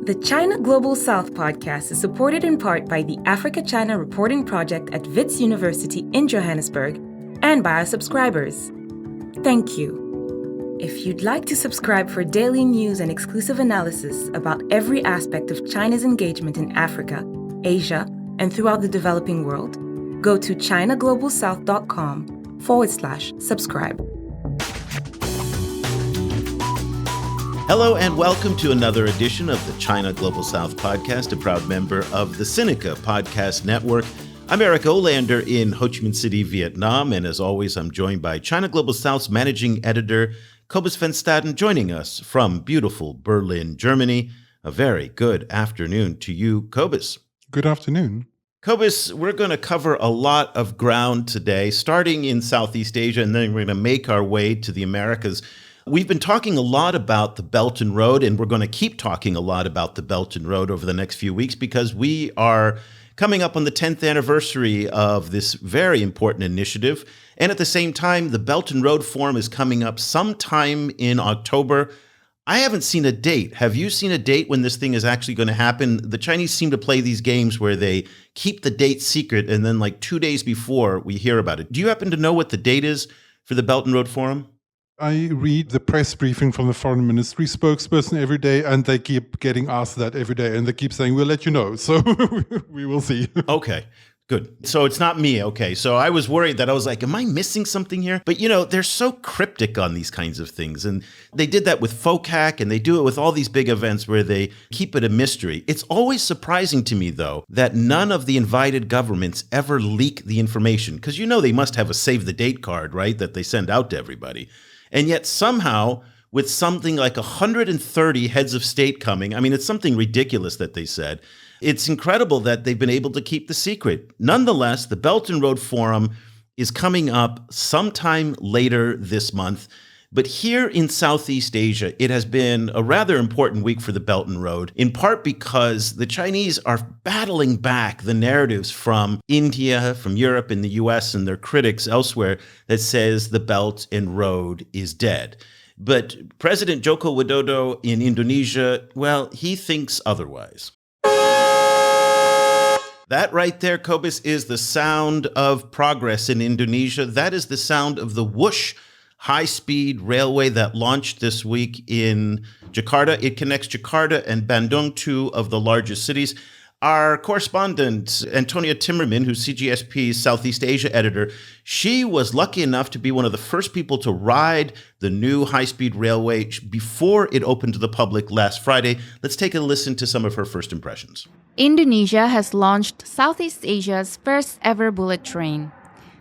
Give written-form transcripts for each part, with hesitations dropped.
The China Global South podcast is supported in part by the Africa-China Reporting Project at Wits University in Johannesburg and by our subscribers. Thank you. If you'd like to subscribe for daily news and exclusive analysis about every aspect of China's engagement in Africa, Asia, and throughout the developing world, go to ChinaGlobalSouth.com/subscribe. Hello and welcome to another edition of the China Global South podcast, a proud member of the Sinica Podcast Network. I'm Eric Olander in Ho Chi Minh City, Vietnam, and as always, I'm joined by China Global South's managing editor, Cobus van Staden, joining us from beautiful Berlin, Germany. A very good afternoon to you, Cobus. Good afternoon. Cobus, we're going to cover a lot of ground today, starting in Southeast Asia, and then we're going to make our way to the Americas. We've been talking a lot about the Belt and Road, and we're going to keep talking a lot about the Belt and Road over the next few weeks because we are coming up on the 10th anniversary of this very important initiative. And at the same time, the Belt and Road Forum is coming up sometime in October. I haven't seen a date. Have you seen a date when this thing is actually going to happen? The Chinese seem to play these games where they keep the date secret, and then like 2 days before we hear about it. Do you happen to know what the date is for the Belt and Road Forum? I read the press briefing from the foreign ministry spokesperson every day, and they keep getting asked that every day, and they keep saying, we'll let you know. So we will see. Okay, good. So it's not me. Okay, so I was worried that I was like, am I missing something here? But, you know, they're so cryptic on these kinds of things. And they did that with FOCAC, and they do it with all these big events where they keep it a mystery. It's always surprising to me, though, that none of the invited governments ever leak the information. Because, you know, they must have a save the date card, right, that they send out to everybody. And yet somehow, with something like 130 heads of state coming, I mean, it's something ridiculous that they said. It's incredible that they've been able to keep the secret. Nonetheless, the Belt and Road Forum is coming up sometime later this month. But here in Southeast Asia, it has been a rather important week for the Belt and Road, in part because the Chinese are battling back the narratives from India, from Europe and the US and their critics elsewhere that says the Belt and Road is dead. But President Joko Widodo in Indonesia, well, he thinks otherwise. That right there, Cobus, is the sound of progress in Indonesia. That is the sound of the whoosh high-speed railway that launched this week in Jakarta. It connects Jakarta and Bandung, two of the largest cities. Our correspondent, Antonia Timmerman, who's CGSP's Southeast Asia editor, she was lucky enough to be one of the first people to ride the new high-speed railway before it opened to the public last Friday. Let's take a listen to some of her first impressions. Indonesia has launched Southeast Asia's first ever bullet train.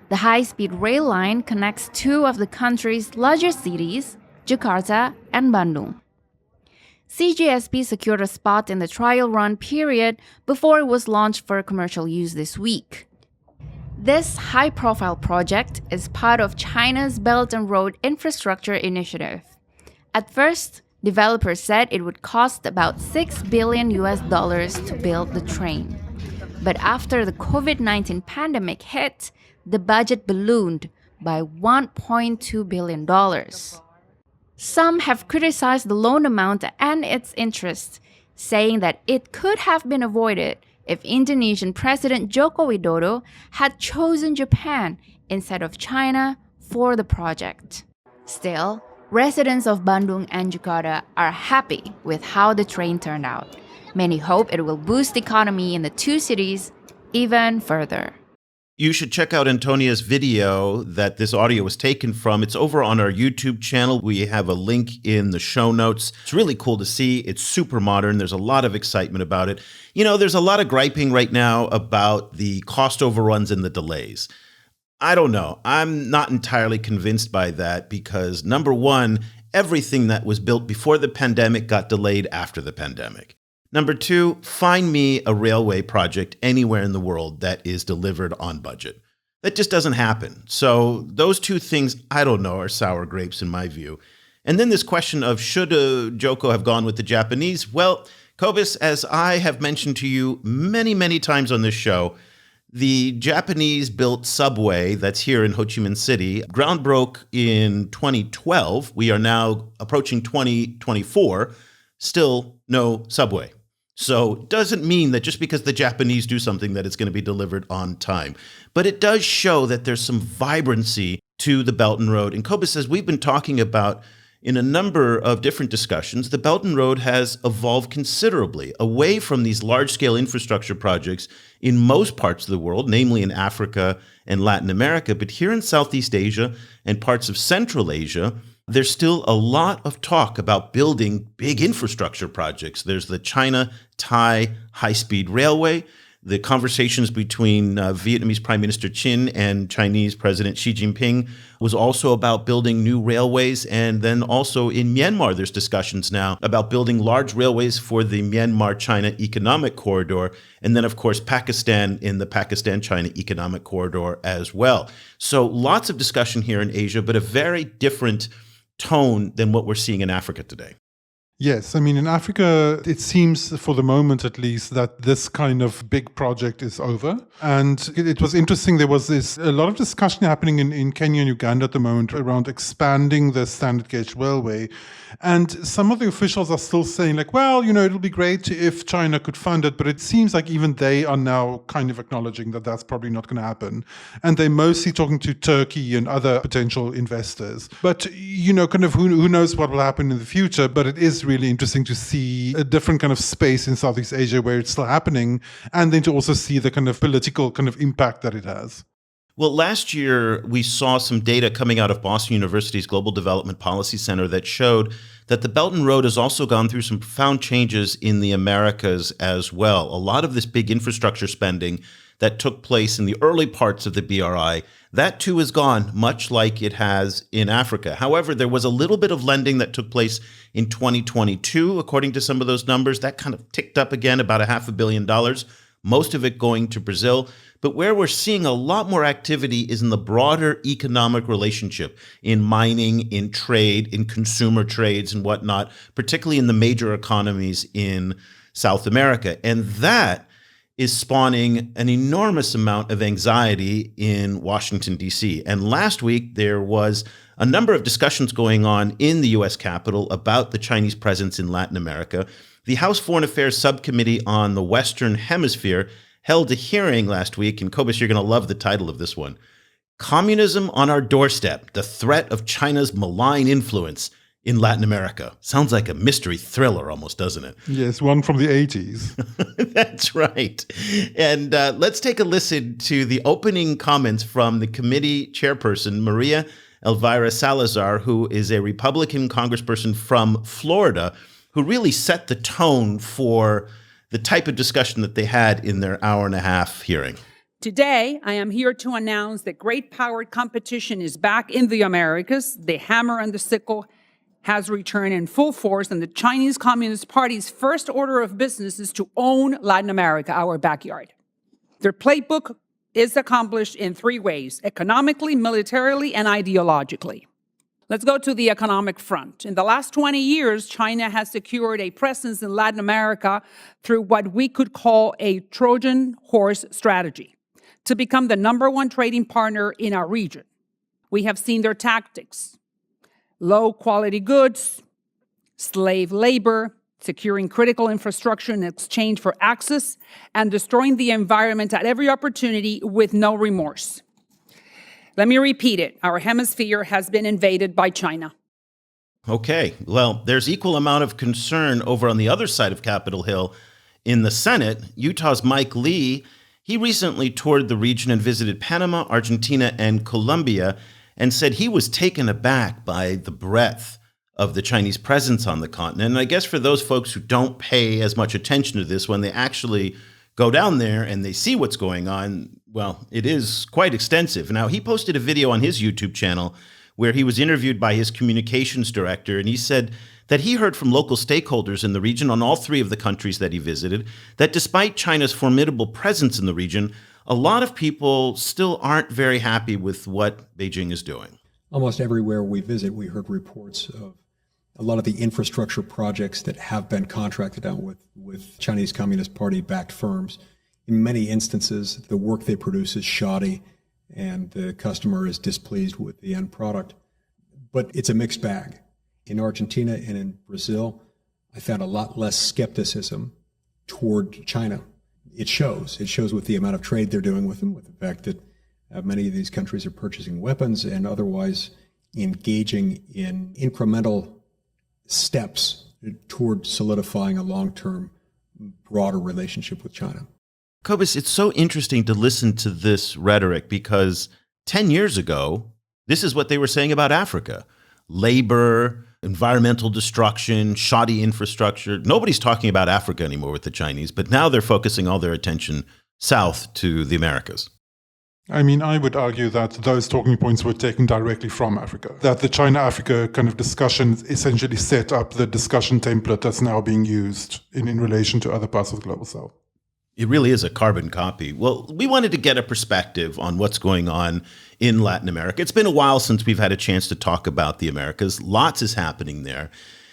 The high-speed rail line connects two of the country's largest cities, Jakarta and Bandung. CGSP secured a spot in the trial run period before it was launched for commercial use this week. This high-profile project is part of China's Belt and Road Infrastructure Initiative. At first, developers said it would cost about $6 billion to build the train. But after the COVID-19 pandemic hit, the budget ballooned by $1.2 billion. Some have criticized the loan amount and its interest, saying that it could have been avoided if Indonesian President Joko Widodo had chosen Japan instead of China for the project. Still, residents of Bandung and Jakarta are happy with how the train turned out. Many hope it will boost the economy in the two cities even further. You should check out Antonia's video that this audio was taken from. It's over on our YouTube channel. We have a link in the show notes. It's really cool to see. It's super modern. There's a lot of excitement about it. You know, there's a lot of griping right now about the cost overruns and the delays. I don't know. I'm not entirely convinced by that because, number one, everything that was built before the pandemic got delayed after the pandemic. Number two, find me a railway project anywhere in the world that is delivered on budget. That just doesn't happen. So those two things, I don't know, are sour grapes in my view. And then this question of should Joko have gone with the Japanese? Well, Cobus, as I have mentioned to you many, many times on this show, the Japanese-built subway that's here in Ho Chi Minh City, ground broke in 2012. We are now approaching 2024, still no subway. So it doesn't mean that just because the Japanese do something that it's going to be delivered on time. But it does show that there's some vibrancy to the Belt and Road. And Cobus says we've been talking about in a number of different discussions, the Belt and Road has evolved considerably away from these large-scale infrastructure projects in most parts of the world, namely in Africa and Latin America. But here in Southeast Asia and parts of Central Asia, there's still a lot of talk about building big infrastructure projects. There's the China-Thai high-speed railway. The conversations between Vietnamese Prime Minister Chin and Chinese President Xi Jinping was also about building new railways. And then also in Myanmar, there's discussions now about building large railways for the Myanmar-China Economic Corridor. And then, of course, Pakistan in the Pakistan-China Economic Corridor as well. So lots of discussion here in Asia, but a very different tone than what we're seeing in Africa today. Yes, I mean, in Africa, it seems, for the moment at least, that this kind of big project is over. And it was interesting, there was a lot of discussion happening in Kenya and Uganda at the moment around expanding the standard gauge railway. And some of the officials are still saying, like, well, it'll be great if China could fund it, but it seems like even they are now kind of acknowledging that that's probably not going to happen. And they're mostly talking to Turkey and other potential investors. But, kind of who knows what will happen in the future, but it is really interesting to see a different kind of space in Southeast Asia where it's still happening, and then to also see the kind of political kind of impact that it has. Well, last year, we saw some data coming out of Boston University's Global Development Policy Center that showed that the Belt and Road has also gone through some profound changes in the Americas as well. A lot of this big infrastructure spending that took place in the early parts of the BRI, that too is gone, much like it has in Africa. However, there was a little bit of lending that took place in 2022, according to some of those numbers. That kind of ticked up again, about $500 million, most of it going to Brazil. But where we're seeing a lot more activity is in the broader economic relationship, in mining, in trade, in consumer trades and whatnot, particularly in the major economies in South America. And that is spawning an enormous amount of anxiety in Washington, D.C. And last week, there was a number of discussions going on in the U.S. Capitol about the Chinese presence in Latin America. The House Foreign Affairs Subcommittee on the Western Hemisphere held a hearing last week, and Cobus, you're going to love the title of this one. Communism on Our Doorstep, the Threat of China's Malign Influence in Latin America. Sounds like a mystery thriller almost, doesn't it? Yes, one from the 80s. That's right. And let's take a listen to the opening comments from the committee chairperson, Maria Elvira Salazar, who is a Republican congressperson from Florida, who really set the tone for the type of discussion that they had in their hour-and-a-half hearing. Today, I am here to announce that great-powered competition is back in the Americas. The hammer and the sickle has returned in full force, and the Chinese Communist Party's first order of business is to own Latin America, our backyard. Their playbook is accomplished in three ways: economically, militarily, and ideologically. Let's go to the economic front. In the last 20 years, China has secured a presence in Latin America through what we could call a Trojan horse strategy to become the #1 trading partner in our region. We have seen their tactics: low-quality goods, slave labor, securing critical infrastructure in exchange for access, and destroying the environment at every opportunity with no remorse. Let me repeat it. Our hemisphere has been invaded by China. Okay, well, there's equal amount of concern over on the other side of Capitol Hill in the Senate. Utah's Mike Lee, he recently toured the region and visited Panama, Argentina, and Colombia, and said he was taken aback by the breadth of the Chinese presence on the continent. And I guess for those folks who don't pay as much attention to this, when they actually go down there and they see what's going on, well, it is quite extensive. Now, he posted a video on his YouTube channel where he was interviewed by his communications director, and he said that he heard from local stakeholders in the region on all three of the countries that he visited that despite China's formidable presence in the region, a lot of people still aren't very happy with what Beijing is doing. Almost everywhere we visit, we heard reports of a lot of the infrastructure projects that have been contracted out with Chinese Communist Party-backed firms. In many instances, the work they produce is shoddy and the customer is displeased with the end product. But it's a mixed bag. In Argentina and in Brazil, I found a lot less skepticism toward China. It shows. It shows with the amount of trade they're doing with them, with the fact that many of these countries are purchasing weapons and otherwise engaging in incremental steps toward solidifying a long-term, broader relationship with China. Cobus, it's so interesting to listen to this rhetoric because 10 years ago, this is what they were saying about Africa. Labor, environmental destruction, shoddy infrastructure. Nobody's talking about Africa anymore with the Chinese, but now they're focusing all their attention south to the Americas. I mean, I would argue that those talking points were taken directly from Africa, that the China-Africa kind of discussion essentially set up the discussion template that's now being used in relation to other parts of the global south. It really is a carbon copy. Well, we wanted to get a perspective on what's going on in Latin America. It's been a while since we've had a chance to talk about the Americas. Lots is happening there.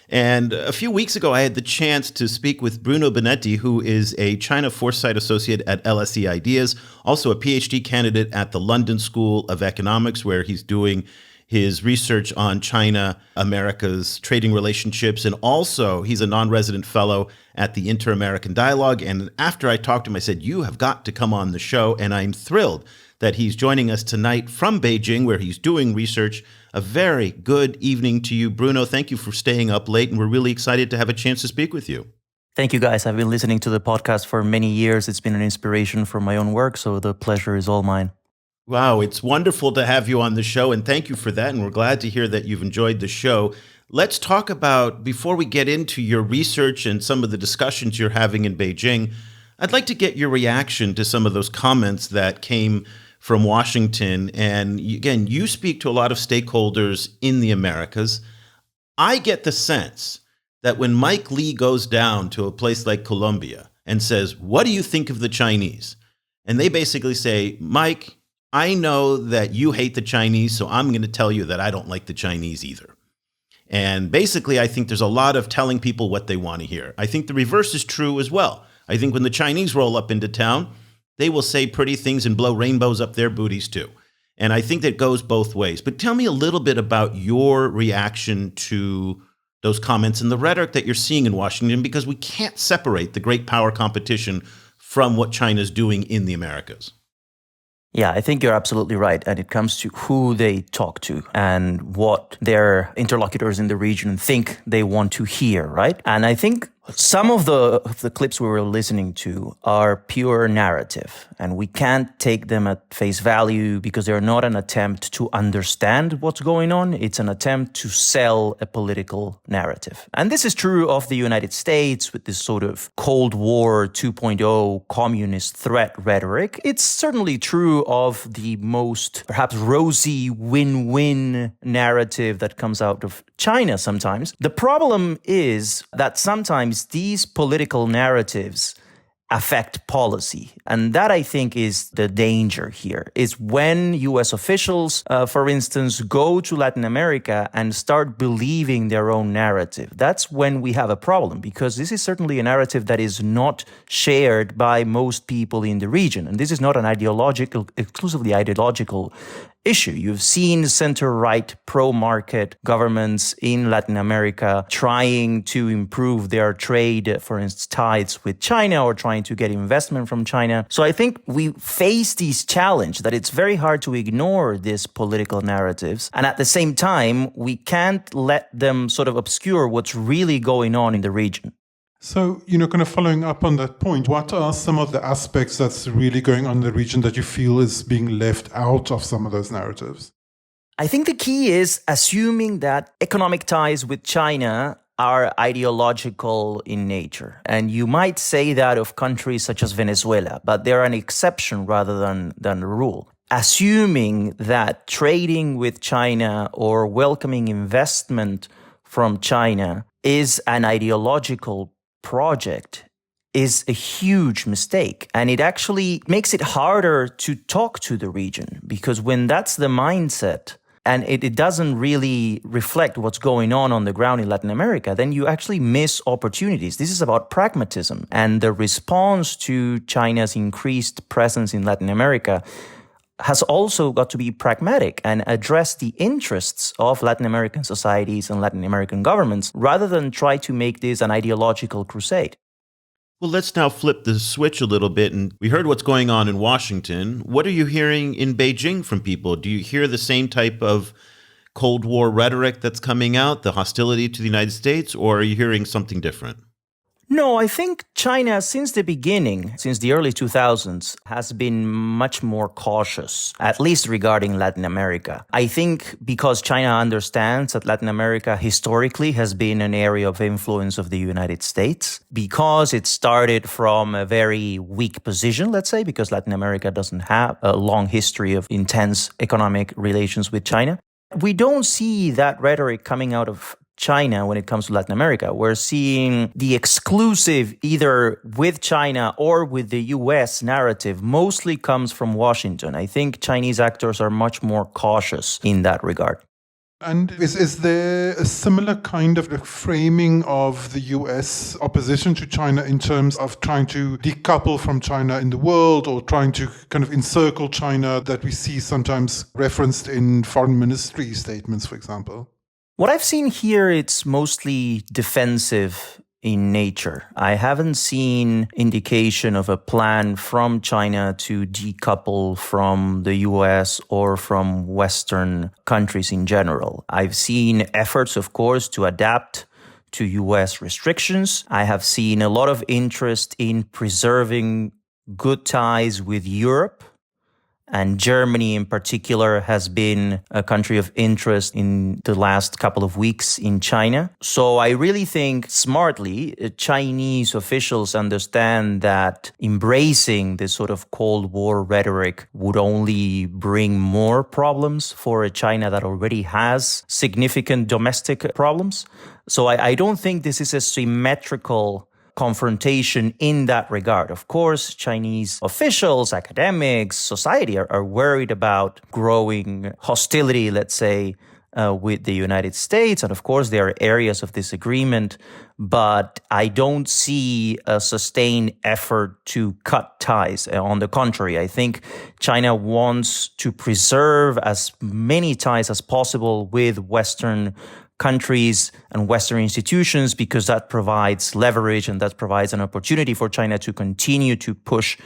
And a few weeks ago, I had the chance to speak with Bruno Binetti, who is a China Foresight Associate at LSE Ideas, also a PhD candidate at the London School of Economics, where he's doing his research on China, America's trading relationships, and also he's a non-resident fellow at the Inter-American Dialogue. And after I talked to him, I said, you have got to come on the show. And I'm thrilled that he's joining us tonight from Beijing, where he's doing research. A very good evening to you, Bruno. Thank you for staying up late, and we're really excited to have a chance to speak with you. Thank you, guys. I've been listening to the podcast for many years. It's been an inspiration for my own work, so the pleasure is all mine. Wow, it's wonderful to have you on the show, and thank you for that, and we're glad to hear that you've enjoyed the show. Let's talk about, before we get into your research and some of the discussions you're having in Beijing, I'd like to get your reaction to some of those comments that came from Washington. And again, you speak to a lot of stakeholders in the Americas. I get the sense that when Mike Lee goes down to a place like Colombia and says, what do you think of the Chinese? And they basically say, Mike, I know that you hate the Chinese, so I'm going to tell you that I don't like the Chinese either. And basically, I think there's a lot of telling people what they want to hear. I think the reverse is true as well. I think when the Chinese roll up into town, they will say pretty things and blow rainbows up their booties too. And I think that goes both ways. But tell me a little bit about your reaction to those comments and the rhetoric that you're seeing in Washington, because we can't separate the great power competition from what China's doing in the Americas. Yeah, I think you're absolutely right. And it comes to who they talk to and what their interlocutors in the region think they want to hear, right? And I think some of the clips we were listening to are pure narrative, and we can't take them at face value because they're not an attempt to understand what's going on. It's an attempt to sell a political narrative. And this is true of the United States with this sort of Cold War 2.0 communist threat rhetoric. It's certainly true of the most perhaps rosy win-win narrative that comes out of China sometimes. The problem is that sometimes these political narratives affect policy. And that, I think, is the danger here, is when U.S. officials, for instance, go to Latin America and start believing their own narrative. That's when we have a problem, because this is certainly a narrative that is not shared by most people in the region. And this is not an exclusively ideological issue. You've seen center-right pro-market governments in Latin America trying to improve their trade, for instance, ties with China, or trying to get investment from China. So I think we face this challenge that it's very hard to ignore these political narratives. And at the same time, we can't let them sort of obscure what's really going on in the region. So, kind of following up on that point, what are some of the aspects that's really going on in the region that you feel is being left out of some of those narratives? I think the key is assuming that economic ties with China are ideological in nature. And you might say that of countries such as Venezuela, but they're an exception rather than the rule. Assuming that trading with China or welcoming investment from China is an ideological project is a huge mistake. And it actually makes it harder to talk to the region, because when that's the mindset and it doesn't really reflect what's going on the ground in Latin America, then you actually miss opportunities. This is about pragmatism. And the response to China's increased presence in Latin America has also got to be pragmatic and address the interests of Latin American societies and Latin American governments, rather than try to make this an ideological crusade. Well, let's now flip the switch a little bit. And we heard what's going on in Washington. What are you hearing in Beijing from people? Do you hear the same type of Cold War rhetoric that's coming out, the hostility to the United States, or are you hearing something different? No, I think China, since the beginning, since the early 2000s, has been much more cautious, at least regarding Latin America. I think because China understands that Latin America historically has been an area of influence of the United States, because it started from a very weak position, let's say, because Latin America doesn't have a long history of intense economic relations with China. We don't see that rhetoric coming out of China when it comes to Latin America. We're seeing the exclusive, either with China or with the US narrative, mostly comes from Washington. I think Chinese actors are much more cautious in that regard. And is there a similar kind of framing of the US opposition to China in terms of trying to decouple from China in the world, or trying to kind of encircle China, that we see sometimes referenced in foreign ministry statements, for example? What I've seen here, it's mostly defensive in nature. I haven't seen indication of a plan from China to decouple from the US or from Western countries in general. I've seen efforts, of course, to adapt to US restrictions. I have seen a lot of interest in preserving good ties with Europe. And Germany in particular has been a country of interest in the last couple of weeks in China. So I really think smartly, Chinese officials understand that embracing this sort of Cold War rhetoric would only bring more problems for a China that already has significant domestic problems. So I don't think this is a symmetrical confrontation in that regard. Of course, Chinese officials, academics, society are worried about growing hostility, let's say, with the United States. And of course, there are areas of disagreement, but I don't see a sustained effort to cut ties. On the contrary, I think China wants to preserve as many ties as possible with Western countries and Western institutions, because that provides leverage and that provides an opportunity for China to continue to push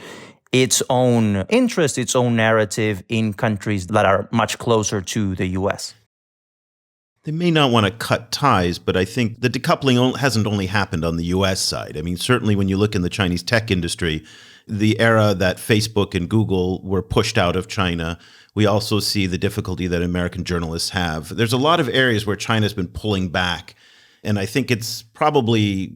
its own interest, its own narrative in countries that are much closer to the US. They may not want to cut ties, but I think the decoupling hasn't only happened on the US side. I mean, certainly when you look in the Chinese tech industry, the era that Facebook and Google were pushed out of China, we also see the difficulty that American journalists have. There's a lot of areas where China's been pulling back, and I think it's probably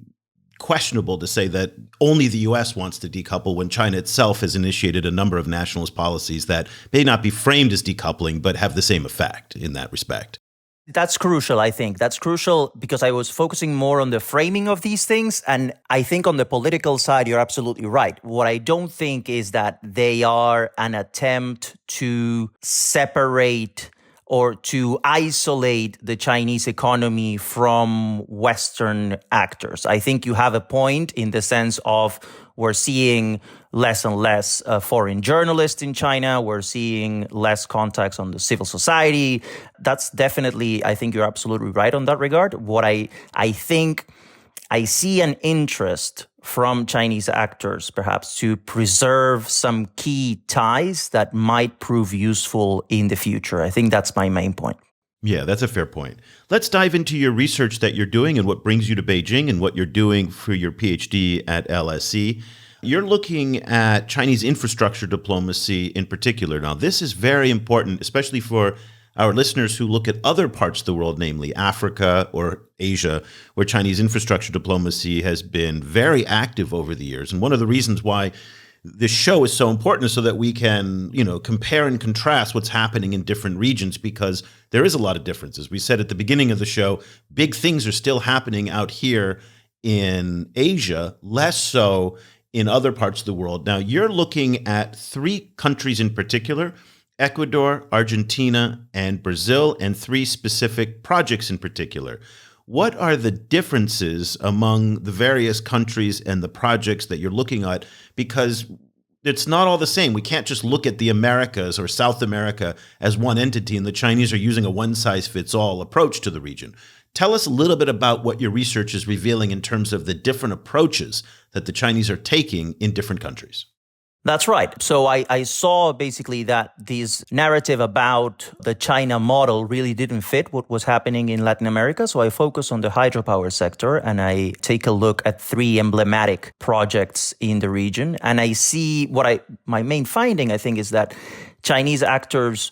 questionable to say that only the US wants to decouple when China itself has initiated a number of nationalist policies that may not be framed as decoupling, but have the same effect in that respect. That's crucial, I think. That's crucial because I was focusing more on the framing of these things. And I think on the political side, you're absolutely right. What I don't think is that they are an attempt to separate or to isolate the Chinese economy from Western actors. I think you have a point in the sense of we're seeing less and less foreign journalists in China. We're seeing less contacts on the civil society. That's definitely, I think you're absolutely right on that regard. What I think I see an interest from Chinese actors, perhaps, to preserve some key ties that might prove useful in the future. I think that's my main point. Yeah, that's a fair point. Let's dive into your research that you're doing and what brings you to Beijing and what you're doing for your PhD at LSE. You're looking at Chinese infrastructure diplomacy in particular. Now, this is very important, especially for our listeners who look at other parts of the world, namely Africa or Asia, where Chinese infrastructure diplomacy has been very active over the years. And one of the reasons why this show is so important is so that we can, compare and contrast what's happening in different regions, because there is a lot of differences. We said at the beginning of the show, big things are still happening out here in Asia, less so in other parts of the world. Now, you're looking at 3 countries in particular: Ecuador, Argentina, and Brazil, and 3 specific projects in particular. What are the differences among the various countries and the projects that you're looking at? Because it's not all the same. We can't just look at the Americas or South America as one entity, and the Chinese are using a one-size-fits-all approach to the region. Tell us a little bit about what your research is revealing in terms of the different approaches that the Chinese are taking in different countries. That's right. So I saw basically that this narrative about the China model really didn't fit what was happening in Latin America. So I focus on the hydropower sector and I take a look at 3 emblematic projects in the region. And I see my main finding, I think, is that Chinese actors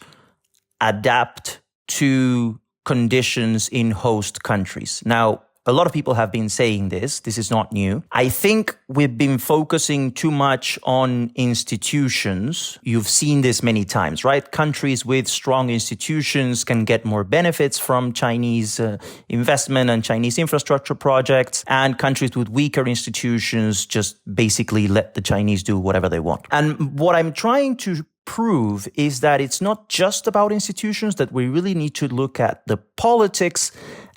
adapt to conditions in host countries. Now, a lot of people have been saying this. This is not new. I think we've been focusing too much on institutions. You've seen this many times, right? Countries with strong institutions can get more benefits from Chinese investment and Chinese infrastructure projects, and countries with weaker institutions just basically let the Chinese do whatever they want. And what I'm trying to prove is that it's not just about institutions, that we really need to look at the politics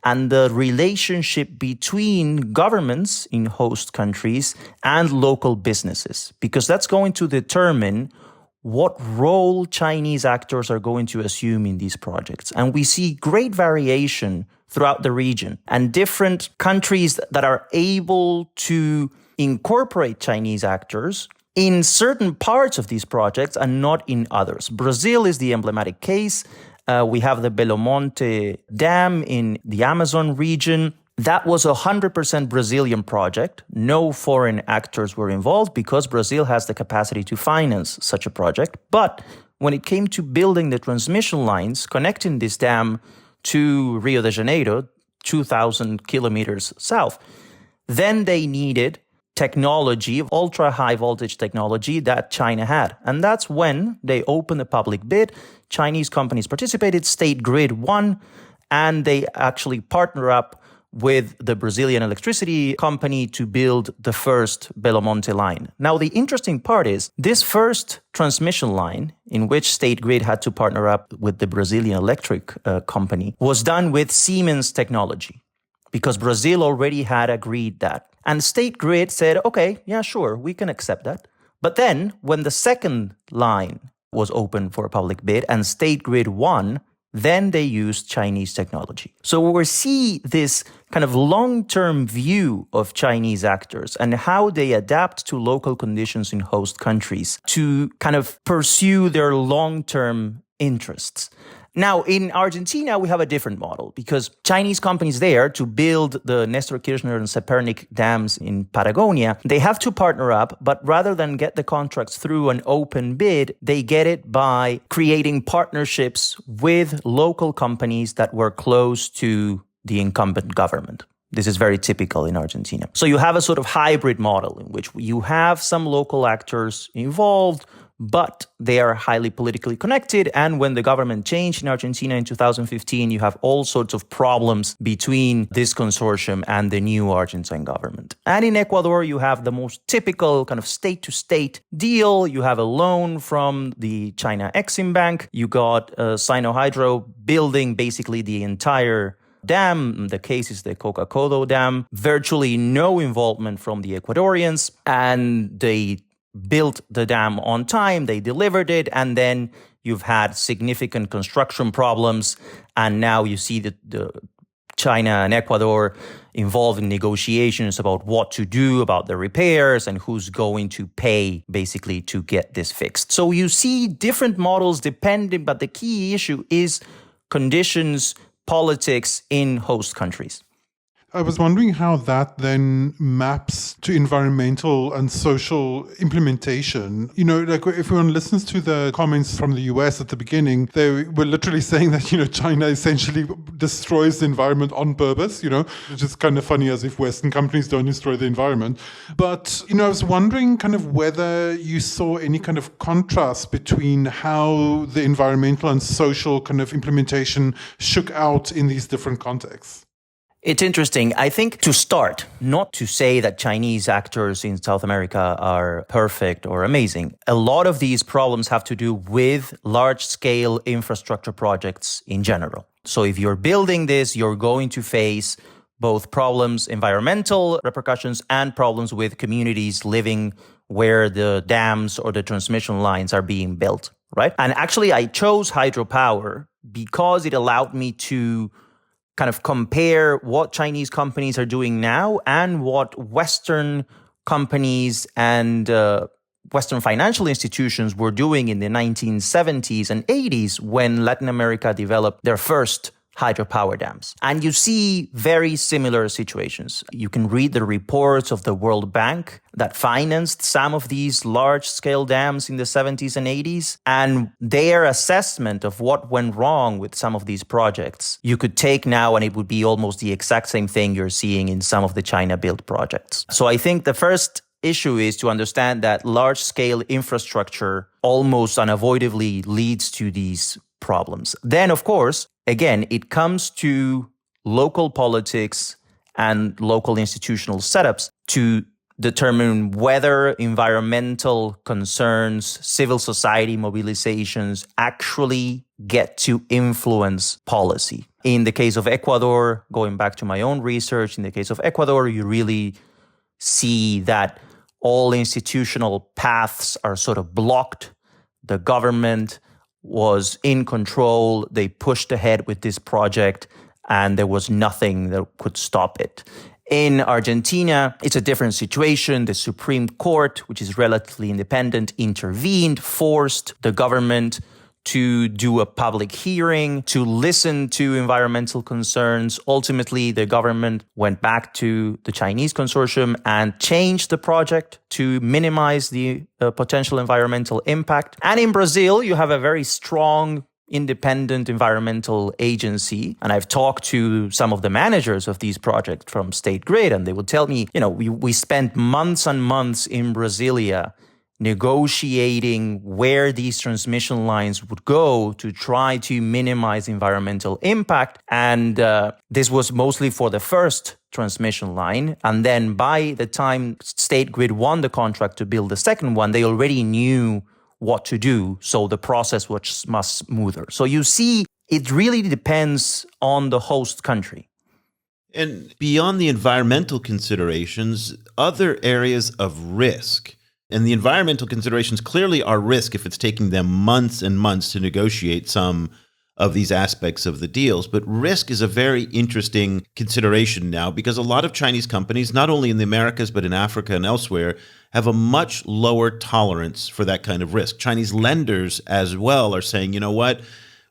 and the relationship between governments in host countries and local businesses, because that's going to determine what role Chinese actors are going to assume in these projects. And we see great variation throughout the region, and different countries that are able to incorporate Chinese actors in certain parts of these projects and not in others. Brazil is the emblematic case. We have the Belo Monte Dam in the Amazon region. That was a 100% Brazilian project. No foreign actors were involved because Brazil has the capacity to finance such a project. But when it came to building the transmission lines connecting this dam to Rio de Janeiro, 2,000 kilometers south, then they needed technology, ultra-high voltage technology that China had. And that's when they opened a public bid. Chinese companies participated, State Grid won, and they actually partner up with the Brazilian electricity company to build the first Belo Monte line. Now, the interesting part is this first transmission line, in which State Grid had to partner up with the Brazilian electric company, was done with Siemens technology, because Brazil already had agreed that. And State Grid said, okay, yeah, sure, we can accept that. But then when the second line was open for a public bid and State Grid won, then they used Chinese technology. So we see this kind of long-term view of Chinese actors and how they adapt to local conditions in host countries to kind of pursue their long-term interests. Now, in Argentina, we have a different model because Chinese companies there, to build the Nestor Kirchner and Copernic dams in Patagonia, they have to partner up, but rather than get the contracts through an open bid, they get it by creating partnerships with local companies that were close to the incumbent government. This is very typical in Argentina. So you have a sort of hybrid model in which you have some local actors involved, but they are highly politically connected. And when the government changed in Argentina in 2015, you have all sorts of problems between this consortium and the new Argentine government. And in Ecuador, you have the most typical kind of state-to-state deal. You have a loan from the China Exim Bank. You got Sinohydro building basically the entire dam. The case is the Coca-Cola Dam. Virtually no involvement from the Ecuadorians. And they built the dam on time, they delivered it, and then you've had significant construction problems, and now you see the China and Ecuador involved in negotiations about what to do about the repairs and who's going to pay basically to get this fixed. So you see different models depending, but the key issue is conditions, politics in host countries. I was wondering how that then maps to environmental and social implementation. You know, like if one listens to the comments from the US at the beginning, they were literally saying that, China essentially destroys the environment on purpose, which is kind of funny, as if Western companies don't destroy the environment. But, I was wondering kind of whether you saw any kind of contrast between how the environmental and social kind of implementation shook out in these different contexts. It's interesting. I think to start, not to say that Chinese actors in South America are perfect or amazing. A lot of these problems have to do with large-scale infrastructure projects in general. So if you're building this, you're going to face both problems, environmental repercussions, and problems with communities living where the dams or the transmission lines are being built, right? And actually, I chose hydropower because it allowed me to kind of compare what Chinese companies are doing now and what Western companies and Western financial institutions were doing in the 1970s and 80s when Latin America developed their first hydropower dams. And you see very similar situations. You can read the reports of the World Bank that financed some of these large-scale dams in the 70s and 80s, and their assessment of what went wrong with some of these projects you could take now, and it would be almost the exact same thing you're seeing in some of the China-built projects. So I think the first issue is to understand that large-scale infrastructure almost unavoidably leads to these problems. Then, of course, again, it comes to local politics and local institutional setups to determine whether environmental concerns, civil society mobilizations actually get to influence policy. In the case of Ecuador, going back to my own research, in the case of Ecuador, you really see that all institutional paths are sort of blocked. The government was in control. They pushed ahead with this project, and there was nothing that could stop it. In Argentina, it's a different situation. The Supreme Court, which is relatively independent, intervened, forced the government to do a public hearing, to listen to environmental concerns. Ultimately, the government went back to the Chinese consortium and changed the project to minimize the potential environmental impact. And in Brazil, you have a very strong independent environmental agency. And I've talked to some of the managers of these projects from State Grid, and they would tell me, we spent months and months in Brasilia negotiating where these transmission lines would go to try to minimize environmental impact. And this was mostly for the first transmission line. And then by the time State Grid won the contract to build the second one, they already knew what to do. So the process was much smoother. So you see, it really depends on the host country. And beyond the environmental considerations, other areas of risk. And the environmental considerations clearly are risk if it's taking them months and months to negotiate some of these aspects of the deals. But risk is a very interesting consideration now because a lot of Chinese companies, not only in the Americas, but in Africa and elsewhere, have a much lower tolerance for that kind of risk. Chinese lenders as well are saying, you know what?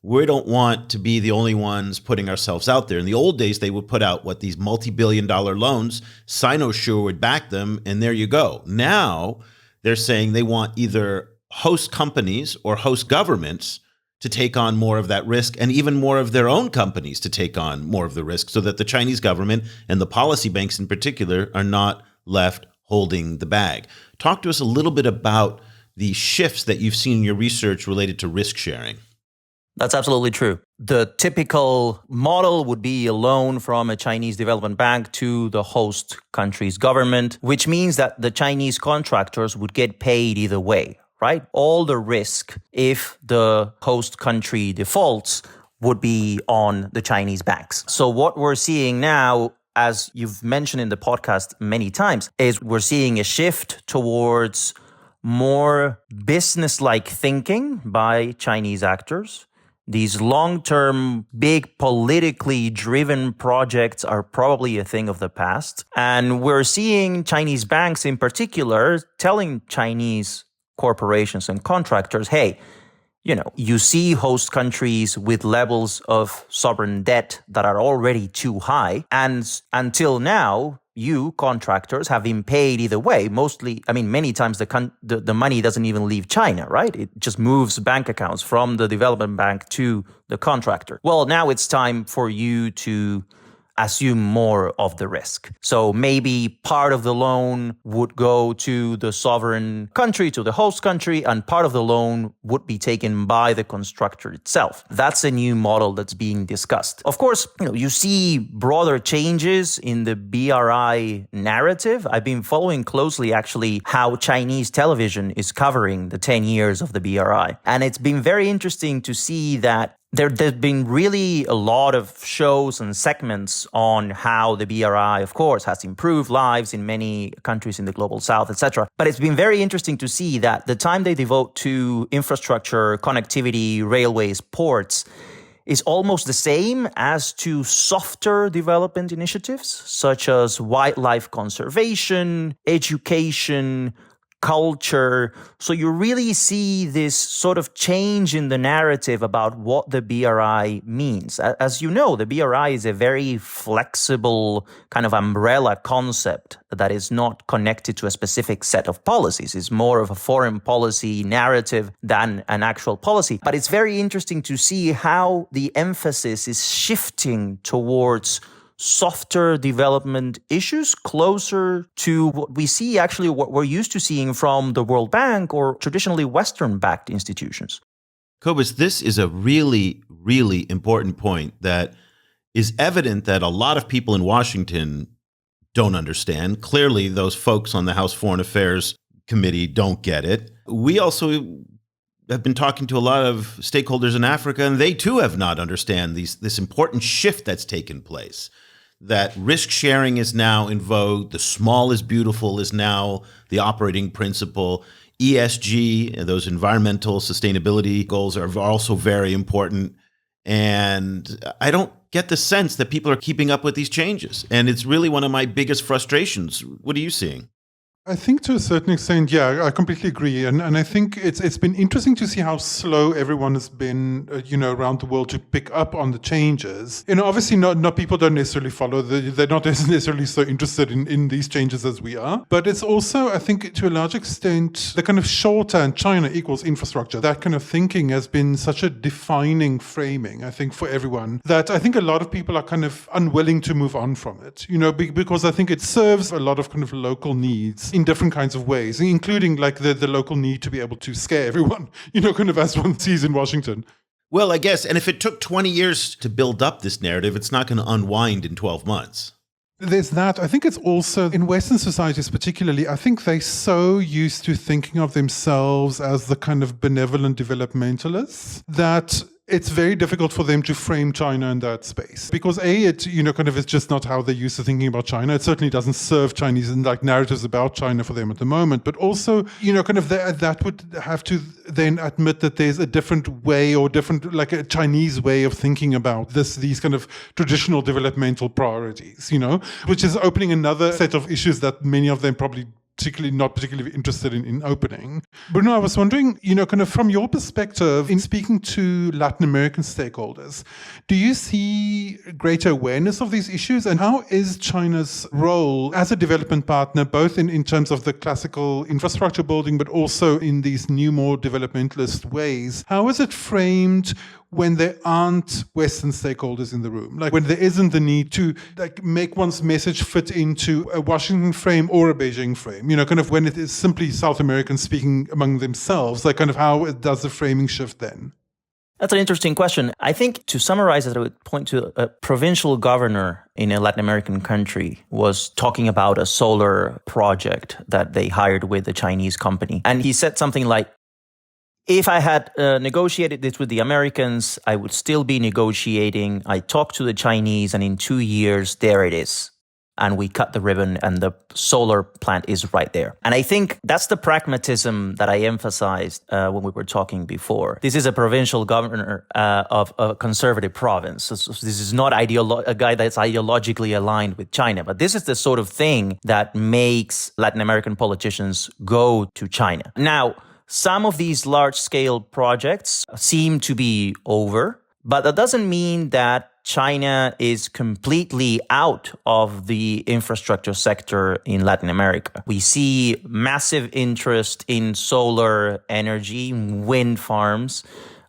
We don't want to be the only ones putting ourselves out there. In the old days, they would put out these multi-billion-dollar loans. Sinosure would back them, and there you go. Now, they're saying they want either host companies or host governments to take on more of that risk, and even more of their own companies to take on more of the risk, so that the Chinese government and the policy banks in particular are not left holding the bag. Talk to us a little bit about the shifts that you've seen in your research related to risk sharing. That's absolutely true. The typical model would be a loan from a Chinese development bank to the host country's government, which means that the Chinese contractors would get paid either way, right? All the risk, if the host country defaults, would be on the Chinese banks. So what we're seeing now, as you've mentioned in the podcast many times, is we're seeing a shift towards more business-like thinking by Chinese actors. These long-term, big, politically driven projects are probably a thing of the past. And we're seeing Chinese banks in particular telling Chinese corporations and contractors, hey, you see host countries with levels of sovereign debt that are already too high. And until now, you contractors have been paid either way. Many times the money doesn't even leave China, right? It just moves bank accounts from the development bank to the contractor. Well, now it's time for you to assume more of the risk. So maybe part of the loan would go to the sovereign country, to the host country, and part of the loan would be taken by the constructor itself. That's a new model that's being discussed. Of course, you see broader changes in the BRI narrative. I've been following closely, actually, how Chinese television is covering the 10 years of the BRI. And it's been very interesting to see that there's been really a lot of shows and segments on how the BRI, of course, has improved lives in many countries in the global south, etc. But it's been very interesting to see that the time they devote to infrastructure, connectivity, railways, ports, is almost the same as to softer development initiatives, such as wildlife conservation, education, culture. So you really see this sort of change in the narrative about what the BRI means. As you know, the BRI is a very flexible kind of umbrella concept that is not connected to a specific set of policies. It's more of a foreign policy narrative than an actual policy. But it's very interesting to see how the emphasis is shifting towards softer development issues, closer to what we see, actually what we're used to seeing from the World Bank or traditionally Western-backed institutions. Cobus, this is a really, really important point that is evident that a lot of people in Washington don't understand. Clearly, those folks on the House Foreign Affairs Committee don't get it. We also have been talking to a lot of stakeholders in Africa, and they too have not understand this important shift that's taken place. That risk sharing is now in vogue. The small is beautiful is now the operating principle. ESG, those environmental sustainability goals, are also very important. And I don't get the sense that people are keeping up with these changes. And it's really one of my biggest frustrations. What are you seeing? I think to a certain extent, yeah, I completely agree. And I think it's been interesting to see how slow everyone has been, around the world to pick up on the changes. Obviously not people don't necessarily follow, they're not necessarily so interested in these changes as we are. But it's also, I think, to a large extent, the kind of shorthand China equals infrastructure. That kind of thinking has been such a defining framing, I think, for everyone, that I think a lot of people are kind of unwilling to move on from it, because I think it serves a lot of kind of local needs in different kinds of ways, including like the local need to be able to scare everyone, kind of as one sees in Washington. Well, I guess, and if it took 20 years to build up this narrative, it's not going to unwind in 12 months. There's that. I think it's also, in Western societies particularly, I think they're so used to thinking of themselves as the kind of benevolent developmentalists that it's very difficult for them to frame China in that space. Because it, kind of is just not how they're used to thinking about China. It certainly doesn't serve Chinese and like narratives about China for them at the moment. But also, kind of that would have to then admit that there's a different way or different, like a Chinese way of thinking about these kind of traditional developmental priorities, which is opening another set of issues that many of them probably not particularly interested in opening. Bruno, I was wondering, kind of from your perspective, in speaking to Latin American stakeholders, do you see greater awareness of these issues? And how is China's role as a development partner, both in terms of the classical infrastructure building, but also in these new, more developmentalist ways? How is it framed when there aren't Western stakeholders in the room, like when there isn't the need to like make one's message fit into a Washington frame or a Beijing frame, kind of when it is simply South Americans speaking among themselves, like kind of how does the framing shift then? That's an interesting question. I think to summarize it, I would point to a provincial governor in a Latin American country was talking about a solar project that they hired with a Chinese company. And he said something like, if I had negotiated this with the Americans, I would still be negotiating. I talked to the Chinese, and in 2 years, there it is. And we cut the ribbon, and the solar plant is right there. And I think that's the pragmatism that I emphasized when we were talking before. This is a provincial governor of a conservative province. So this is not a guy that's ideologically aligned with China. But this is the sort of thing that makes Latin American politicians go to China. Now, some of these large-scale projects seem to be over, but that doesn't mean that China is completely out of the infrastructure sector in Latin America. We see massive interest in solar energy, wind farms.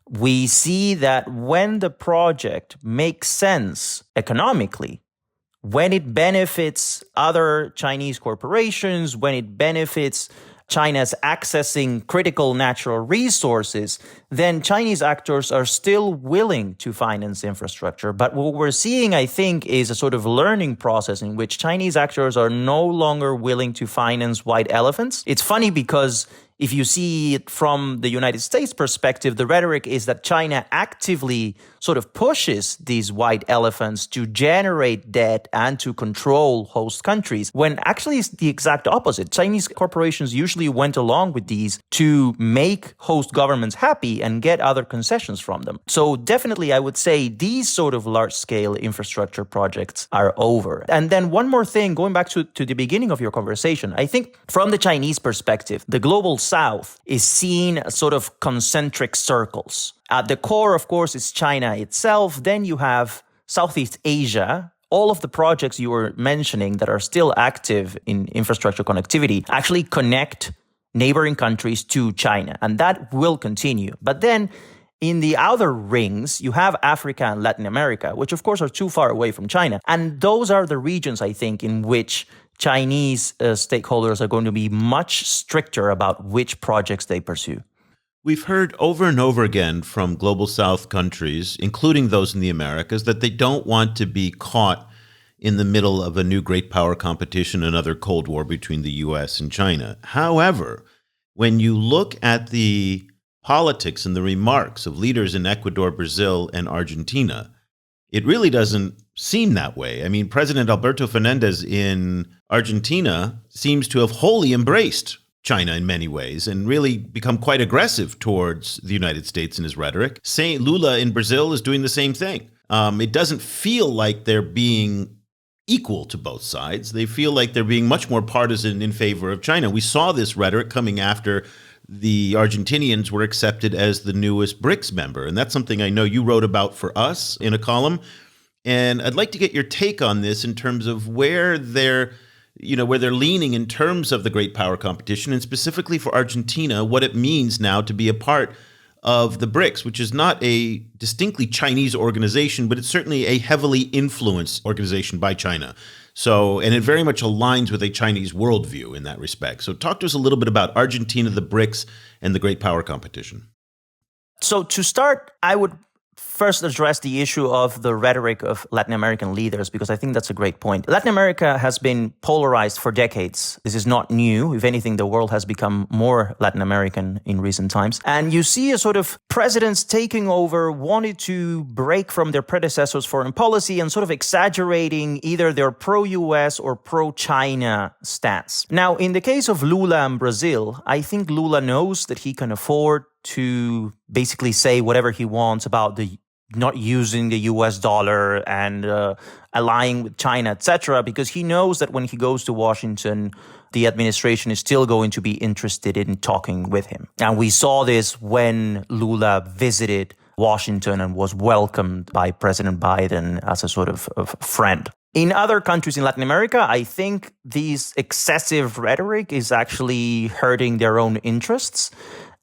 We see that when the project makes sense economically, when it benefits other Chinese corporations, when it benefits China's accessing critical natural resources, then Chinese actors are still willing to finance infrastructure. But what we're seeing, I think, is a sort of learning process in which Chinese actors are no longer willing to finance white elephants. It's funny because If you see it from the United States perspective, the rhetoric is that China actively sort of pushes these white elephants to generate debt and to control host countries, when actually it's the exact opposite. Chinese corporations usually went along with these to make host governments happy and get other concessions from them. So definitely, I would say these sort of large-scale infrastructure projects are over. And then one more thing, going back to the beginning of your conversation, I think from the Chinese perspective, the global South is seen as sort of concentric circles. At the core, of course, is China itself. Then you have Southeast Asia. All of the projects you were mentioning that are still active in infrastructure connectivity actually connect neighboring countries to China, and that will continue. But then in the outer rings, you have Africa and Latin America, which of course are too far away from China. And those are the regions, I think, in which Chinese stakeholders are going to be much stricter about which projects they pursue. We've heard over and over again from Global South countries, including those in the Americas, that they don't want to be caught in the middle of a new great power competition, another Cold War between the U.S. and China. However, when you look at the politics and the remarks of leaders in Ecuador, Brazil, and Argentina, it really doesn't seem that way. I mean, President Alberto Fernandez in Argentina seems to have wholly embraced China in many ways and really become quite aggressive towards the United States in his rhetoric. Lula in Brazil is doing the same thing. It doesn't feel like they're being equal to both sides. They feel like they're being much more partisan in favor of China. We saw this rhetoric coming after the Argentinians were accepted as the newest BRICS member. And that's something I know you wrote about for us in a column. And I'd like to get your take on this in terms of where they're leaning in terms of the great power competition, and specifically for Argentina, what it means now to be a part of the BRICS, which is not a distinctly Chinese organization, but it's certainly a heavily influenced organization by China. So, and it very much aligns with a Chinese worldview in that respect. So talk to us a little bit about Argentina, the BRICS, and the great power competition. So to start, I would first address the issue of the rhetoric of Latin American leaders, because I think that's a great point. Latin America has been polarized for decades. This is not new. If anything, the world has become more Latin American in recent times. And you see a sort of presidents taking over, wanted to break from their predecessors' foreign policy and sort of exaggerating either their pro-US or pro-China stance. Now, in the case of Lula and Brazil, I think Lula knows that he can afford to basically say whatever he wants about the not using the US dollar and allying with China, etc., because he knows that when he goes to Washington, the administration is still going to be interested in talking with him. And we saw this when Lula visited Washington and was welcomed by President Biden as a sort of friend. In other countries in Latin America, I think this excessive rhetoric is actually hurting their own interests.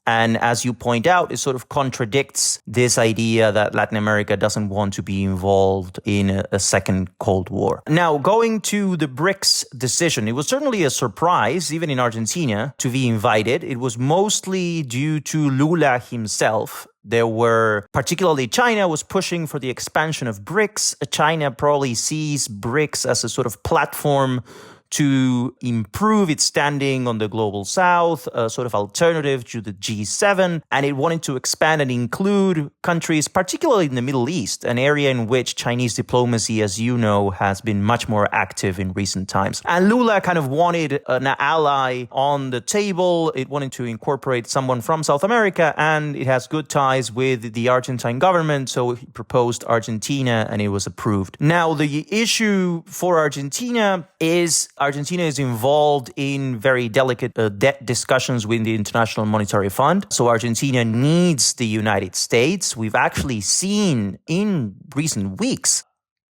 And as you point out, it sort of contradicts this idea that Latin America doesn't want to be involved in a second Cold War. Now, going to the BRICS decision, it was certainly a surprise, even in Argentina, to be invited. It was mostly due to Lula himself. Particularly China was pushing for the expansion of BRICS. China probably sees BRICS as a sort of platform to improve its standing on the global south, a sort of alternative to the G7, and it wanted to expand and include countries, particularly in the Middle East, an area in which Chinese diplomacy, as you know, has been much more active in recent times. And Lula kind of wanted an ally on the table. It wanted to incorporate someone from South America, and it has good ties with the Argentine government, so he proposed Argentina, and it was approved. Now, the issue for Argentina is involved in very delicate debt discussions with the International Monetary Fund. So Argentina needs the United States. We've actually seen in recent weeks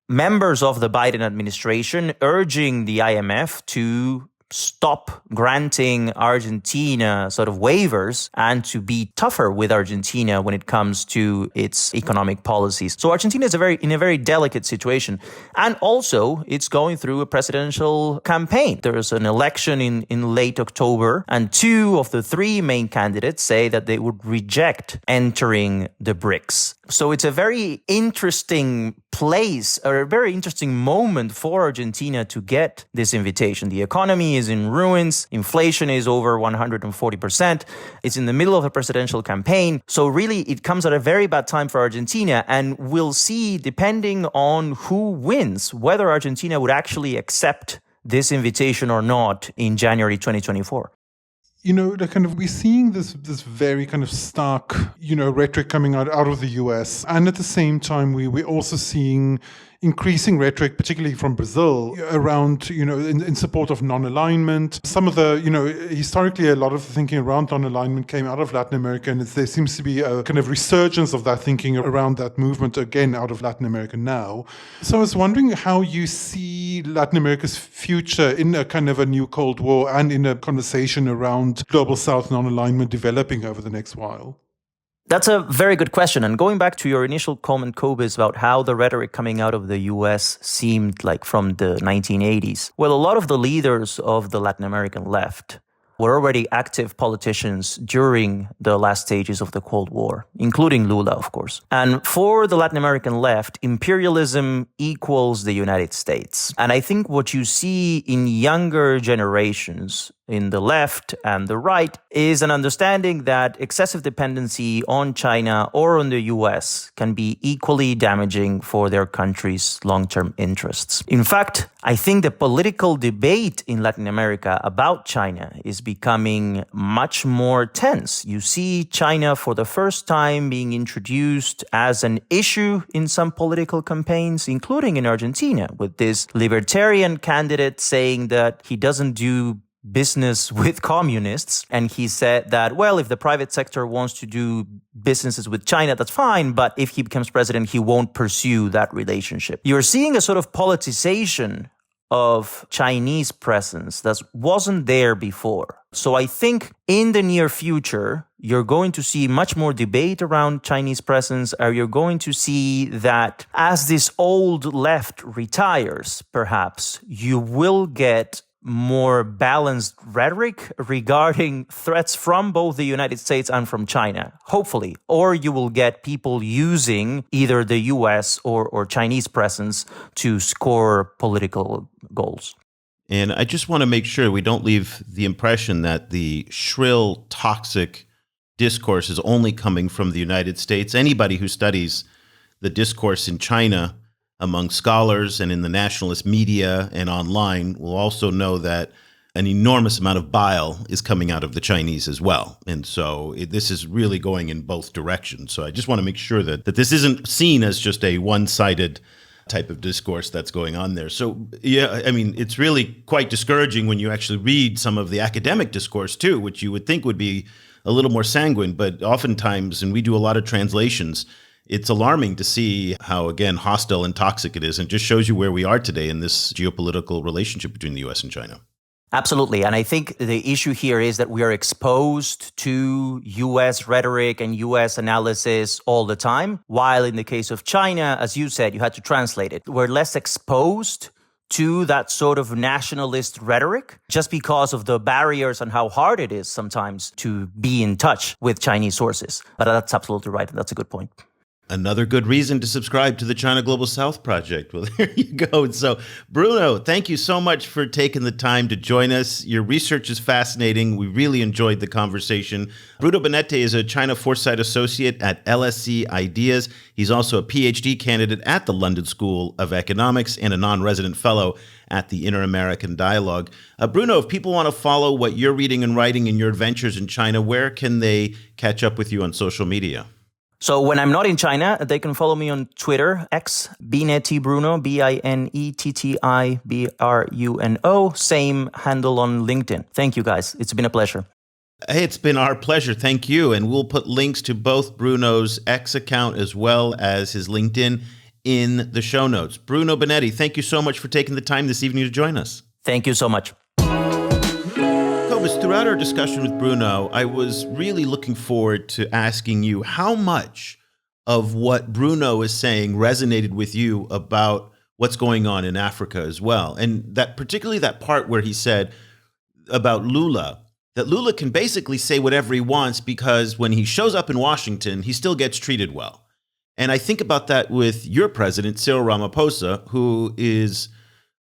members of the Biden administration urging the IMF to stop granting Argentina sort of waivers and to be tougher with Argentina when it comes to its economic policies. So Argentina is in a very delicate situation. And also, it's going through a presidential campaign. There's an election in late October, and 2 of the 3 main candidates say that they would reject entering the BRICS. So it's a very interesting place, or a very interesting moment for Argentina to get this invitation. The economy is in ruins. Inflation is over 140%. It's in the middle of a presidential campaign. So really, it comes at a very bad time for Argentina. And we'll see, depending on who wins, whether Argentina would actually accept this invitation or not in January 2024. We're seeing this very kind of stark, rhetoric coming out of the US. And at the same time, we're also seeing increasing rhetoric, particularly from Brazil, around, in support of non-alignment. Some of the, historically, a lot of the thinking around non-alignment came out of Latin America, and there seems to be a kind of resurgence of that thinking around that movement again out of Latin America now. So I was wondering how you see Latin America's future in a kind of a new Cold War and in a conversation around Global South non-alignment developing over the next while. That's a very good question. And going back to your initial comment, Cobus, about how the rhetoric coming out of the US seemed like from the 1980s. Well, a lot of the leaders of the Latin American left were already active politicians during the last stages of the Cold War, including Lula, of course. And for the Latin American left, imperialism equals the United States. And I think what you see in younger generations in the left and the right is an understanding that excessive dependency on China or on the US can be equally damaging for their country's long-term interests. In fact, I think the political debate in Latin America about China is becoming much more tense. You see China for the first time being introduced as an issue in some political campaigns, including in Argentina, with this libertarian candidate saying that he doesn't do business with communists. And he said that, well, if the private sector wants to do businesses with China, that's fine. But if he becomes president, he won't pursue that relationship. You're seeing a sort of politicization of Chinese presence that wasn't there before. So I think in the near future, you're going to see much more debate around Chinese presence, or you're going to see that as this old left retires, perhaps, you will get more balanced rhetoric regarding threats from both the United States and from China, hopefully. Or you will get people using either the US or Chinese presence to score political goals. And I just want to make sure we don't leave the impression that the shrill, toxic discourse is only coming from the United States. Anybody who studies the discourse in China among scholars and in the nationalist media and online will also know that an enormous amount of bile is coming out of the Chinese as well. And so this is really going in both directions. So I just want to make sure that this isn't seen as just a one-sided type of discourse that's going on there. So, yeah, I mean, it's really quite discouraging when you actually read some of the academic discourse too, which you would think would be a little more sanguine. But oftentimes, and we do a lot of translations, it's alarming to see how, again, hostile and toxic it is, and just shows you where we are today in this geopolitical relationship between the U.S. and China. Absolutely. And I think the issue here is that we are exposed to U.S. rhetoric and U.S. analysis all the time, while in the case of China, as you said, you had to translate it. We're less exposed to that sort of nationalist rhetoric just because of the barriers and how hard it is sometimes to be in touch with Chinese sources. But that's absolutely right. That's a good point. Another good reason to subscribe to the China Global South Project. Well, there you go. So, Bruno, thank you so much for taking the time to join us. Your research is fascinating. We really enjoyed the conversation. Bruno Binetti is a China Foresight Associate at LSE Ideas. He's also a PhD candidate at the London School of Economics and a non-resident fellow at the Inter-American Dialogue. Bruno, if people want to follow what you're reading and writing in your adventures in China, where can they catch up with you on social media? So when I'm not in China, they can follow me on Twitter, X, Binetti Bruno, BINETTI BRUNO, same handle on LinkedIn. Thank you, guys. It's been a pleasure. Hey, it's been our pleasure. Thank you. And we'll put links to both Bruno's X account as well as his LinkedIn in the show notes. Bruno Binetti, thank you so much for taking the time this evening to join us. Thank you so much. Throughout our discussion with Bruno, I was really looking forward to asking you how much of what Bruno is saying resonated with you about what's going on in Africa as well. And that particularly that part where he said about Lula, that Lula can basically say whatever he wants because when he shows up in Washington, he still gets treated well. And I think about that with your president, Cyril Ramaphosa, who is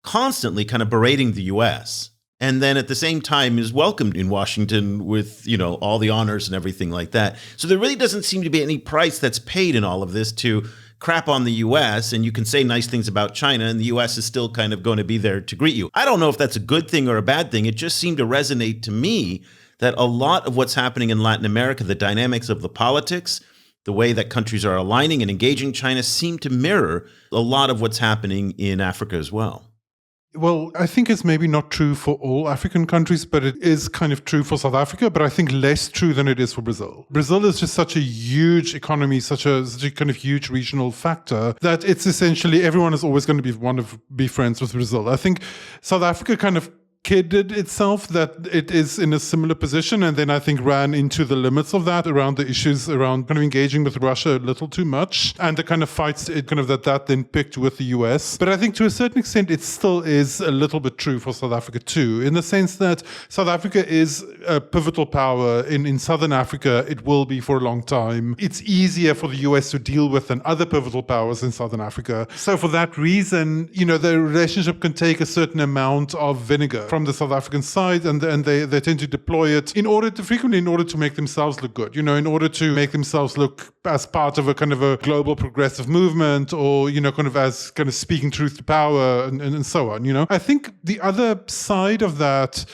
constantly kind of berating the U.S., and then at the same time is welcomed in Washington with, all the honors and everything like that. So there really doesn't seem to be any price that's paid in all of this to crap on the U.S., and you can say nice things about China, and the U.S. is still kind of going to be there to greet you. I don't know if that's a good thing or a bad thing. It just seemed to resonate to me that a lot of what's happening in Latin America, the dynamics of the politics, the way that countries are aligning and engaging China seem to mirror a lot of what's happening in Africa as well. Well, I think it's maybe not true for all African countries, but it is kind of true for South Africa, but I think less true than it is for Brazil. Brazil is just such a huge economy, such a kind of huge regional factor that it's essentially everyone is always going to be friends with Brazil. I think South Africa kind of kidded itself that it is in a similar position, and then I think ran into the limits of that around the issues around kind of engaging with Russia a little too much, and the kind of fights that then picked with the US. But I think to a certain extent it still is a little bit true for South Africa too, in the sense that South Africa is a pivotal power in Southern Africa. It will be for a long time. It's easier for the US to deal with than other pivotal powers in Southern Africa. So for that reason, the relationship can take a certain amount of vinegar from the South African side, and they tend to deploy it in order to make themselves look good, in order to make themselves look as part of a kind of a global progressive movement, or as speaking truth to power and so on. I think the other side of that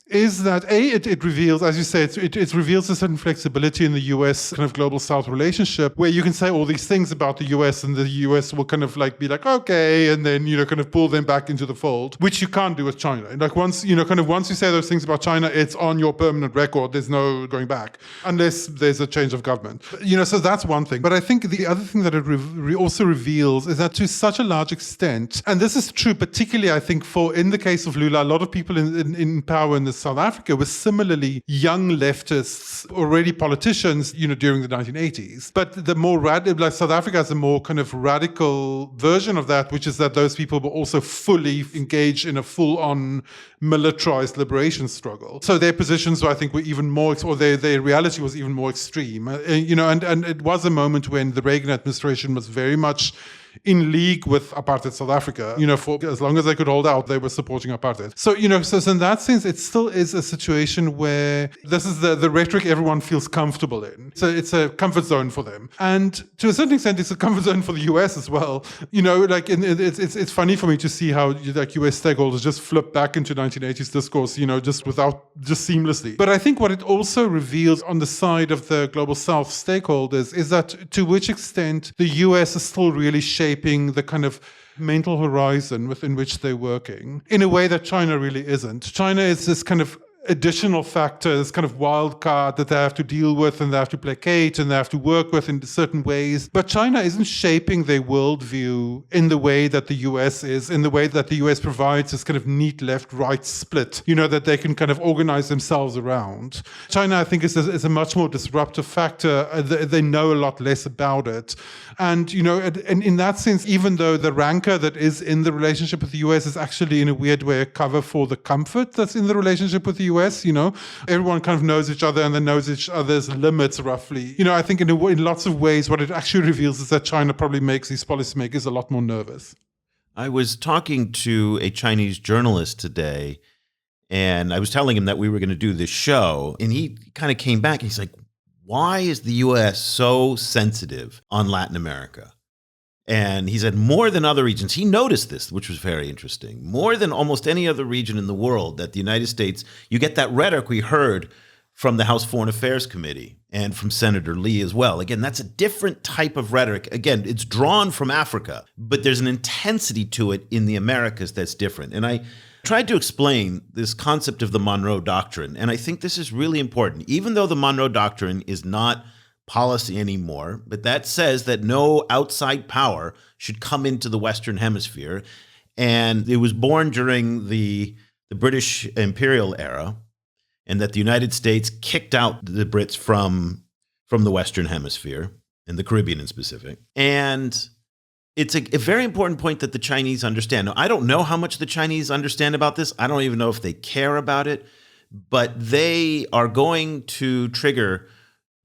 is that it reveals, as you say, it reveals a certain flexibility in the US kind of global South relationship, where you can say all these things about the US, and the US will kind of be like, okay, and then kind of pull them back into the fold, which you can't do with China. And once you say those things about China, it's on your permanent record. There's no going back unless there's a change of government. So that's one thing. But I think the other thing that it also reveals is that to such a large extent, and this is true particularly I think in the case of Lula, a lot of people in power in the South Africa were similarly young leftists, already politicians, during the 1980s. But the more radical, South Africa has a more kind of radical version of that, which is that those people were also fully engaged in a full-on militarized liberation struggle. So their positions, I think, were even more, or their reality was even more extreme. And it was a moment when the Reagan administration was very much in league with apartheid South Africa. For as long as they could hold out, they were supporting apartheid. So, so in that sense, it still is a situation where this is the rhetoric everyone feels comfortable in. So it's a comfort zone for them. And to a certain extent, it's a comfort zone for the US as well. It's funny for me to see how US stakeholders just flip back into 1980s discourse, just seamlessly. But I think what it also reveals on the side of the Global South stakeholders is that to which extent the US is still really shaping the kind of mental horizon within which they're working in a way that China really isn't. China is this kind of additional factor, this kind of wild card that they have to deal with, and they have to placate, and they have to work with in certain ways. But China isn't shaping their worldview in the way that the US is, in the way that the US provides this kind of neat left-right split, that they can kind of organize themselves around. China, I think, is a much more disruptive factor. They know a lot less about it. And, and in that sense, even though the rancor that is in the relationship with the US is actually in a weird way a cover for the comfort that's in the relationship with the US, everyone kind of knows each other and then knows each other's limits roughly. I think in lots of ways, what it actually reveals is that China probably makes these policymakers a lot more nervous. I was talking to a Chinese journalist today, and I was telling him that we were going to do this show, and he kind of came back and he's like, why is the US so sensitive on Latin America? And he said more than other regions, he noticed this, which was very interesting, more than almost any other region in the world, that the United States, you get that rhetoric we heard from the House Foreign Affairs Committee and from Senator Lee as well. Again, that's a different type of rhetoric. Again, it's drawn from Africa, but there's an intensity to it in the Americas that's different. And I tried to explain this concept of the Monroe Doctrine, and I think this is really important. Even though the Monroe Doctrine is not policy anymore, but that says that no outside power should come into the Western Hemisphere. And it was born during the British imperial era, and that the United States kicked out the Brits from the Western Hemisphere, and the Caribbean in specific. And it's a very important point that the Chinese understand. Now, I don't know how much the Chinese understand about this. I don't even know if they care about it, but they are going to trigger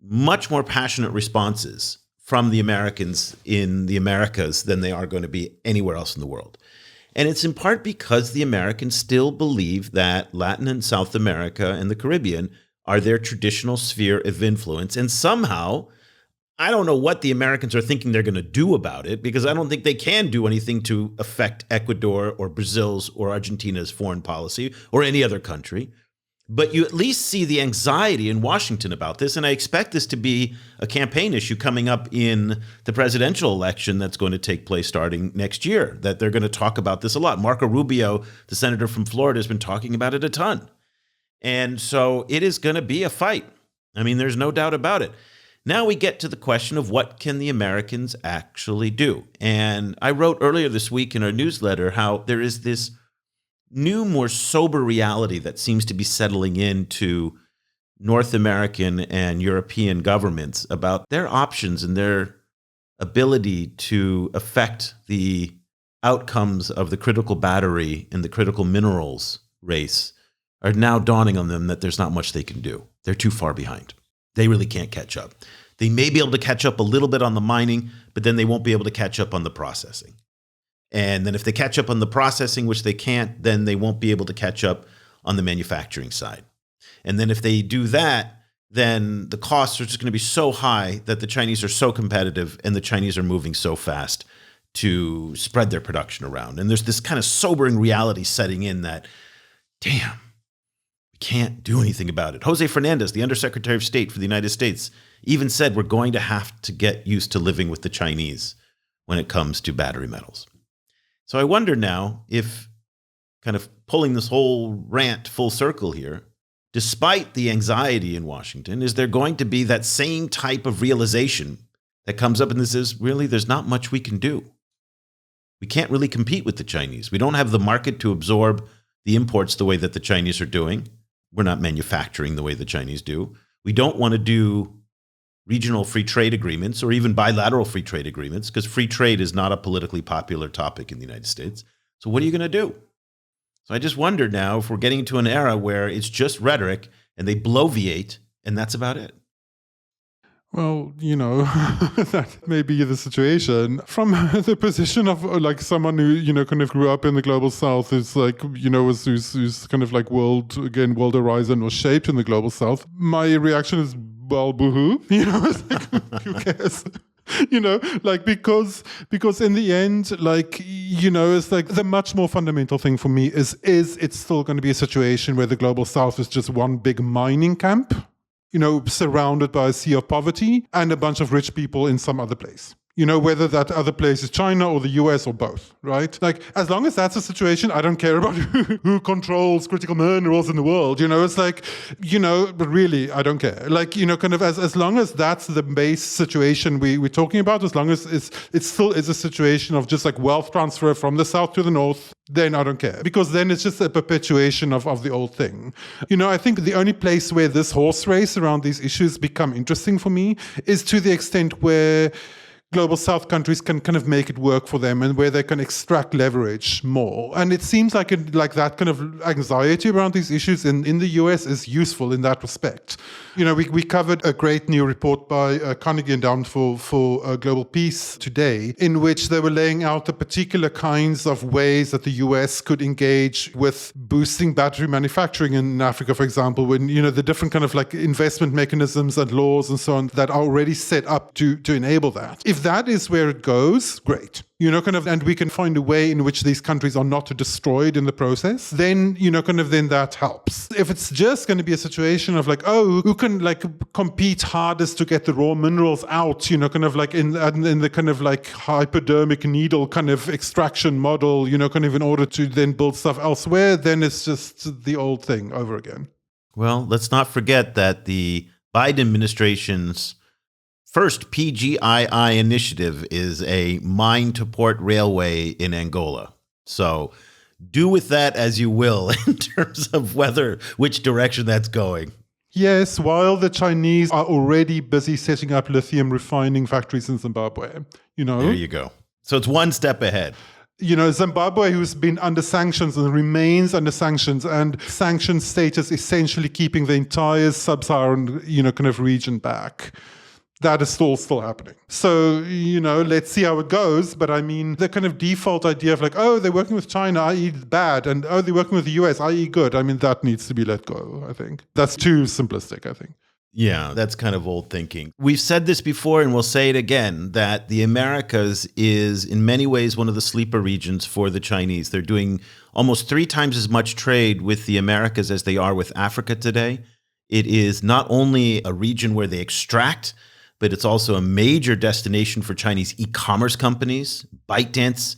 much more passionate responses from the Americans in the Americas than they are going to be anywhere else in the world. And it's in part because the Americans still believe that Latin and South America and the Caribbean are their traditional sphere of influence. And somehow, I don't know what the Americans are thinking they're going to do about it, because I don't think they can do anything to affect Ecuador or Brazil's or Argentina's foreign policy or any other country. But you at least see the anxiety in Washington about this. And I expect this to be a campaign issue coming up in the presidential election that's going to take place starting next year, that they're going to talk about this a lot. Marco Rubio, the senator from Florida, has been talking about it a ton. And so it is going to be a fight. I mean, there's no doubt about it. Now we get to the question of what can the Americans actually do? And I wrote earlier this week in our newsletter how there is this new, more sober reality that seems to be settling into North American and European governments about their options and their ability to affect the outcomes of the critical battery and the critical minerals race are now dawning on them that there's not much they can do. They're too far behind. They really can't catch up. They may be able to catch up a little bit on the mining, but then they won't be able to catch up on the processing. And then if they catch up on the processing, which they can't, then they won't be able to catch up on the manufacturing side. And then if they do that, then the costs are just going to be so high that the Chinese are so competitive and the Chinese are moving so fast to spread their production around. And there's this kind of sobering reality setting in that, damn, we can't do anything about it. Jose Fernandez, the Undersecretary of State for the United States, even said we're going to have to get used to living with the Chinese when it comes to battery metals. So I wonder now if, kind of pulling this whole rant full circle here, despite the anxiety in Washington, is there going to be that same type of realization that comes up and this is, really, there's not much we can do. We can't really compete with the Chinese. We don't have the market to absorb the imports the way that the Chinese are doing. We're not manufacturing the way the Chinese do. We don't want to do regional free trade agreements or even bilateral free trade agreements because free trade is not a politically popular topic in the United States. So what are you going to do? So I just wonder now if we're getting into an era where it's just rhetoric and they bloviate and that's about it. Well, that may be the situation. From the position of like someone who, kind of grew up in the global south, is like, who's kind of like world horizon was shaped in the global south. My reaction is, well, boohoo. It's like, who cares? Because in the end, it's like the much more fundamental thing for me is it's still going to be a situation where the global south is just one big mining camp, surrounded by a sea of poverty and a bunch of rich people in some other place. Whether that other place is China or the US or both, right? Like, as long as that's the situation, I don't care about who controls critical minerals in the world. It's like, but really, I don't care. Like, kind of as long as that's the base situation we're talking about, as long as it still is a situation of just like wealth transfer from the south to the north, then I don't care. Because then it's just a perpetuation of the old thing. I think the only place where this horse race around these issues become interesting for me is to the extent where global south countries can kind of make it work for them and where they can extract leverage more. And it seems like that kind of anxiety around these issues in the US is useful in that respect. We covered a great new report by Carnegie Endowment for Global Peace today, in which they were laying out the particular kinds of ways that the US could engage with boosting battery manufacturing in Africa, for example, when, the different kind of like investment mechanisms and laws and so on that are already set up to enable that. If that is where it goes, great. And we can find a way in which these countries are not destroyed in the process, then, then that helps. If it's just going to be a situation of like, oh, who can like compete hardest to get the raw minerals out, in the kind of like hypodermic needle kind of extraction model, kind of in order to then build stuff elsewhere, then it's just the old thing over again. Well, let's not forget that the Biden administration's first PGII initiative is a mine-to-port railway in Angola. So do with that as you will in terms of which direction that's going. Yes, while the Chinese are already busy setting up lithium refining factories in Zimbabwe. There you go. So it's one step ahead. Zimbabwe, who's been under sanctions and remains under sanctions, and sanction status essentially keeping the entire sub-Saharan, kind of region back. That is still happening. So, let's see how it goes. But I mean, the kind of default idea of like, oh, they're working with China, i.e. bad, and oh, they're working with the US, i.e. good. I mean, that needs to be let go, I think. That's too simplistic, I think. Yeah, that's kind of old thinking. We've said this before and we'll say it again, that the Americas is in many ways one of the sleeper regions for the Chinese. They're doing almost 3 times as much trade with the Americas as they are with Africa today. It is not only a region where they extract, but it's also a major destination for Chinese e-commerce companies. ByteDance,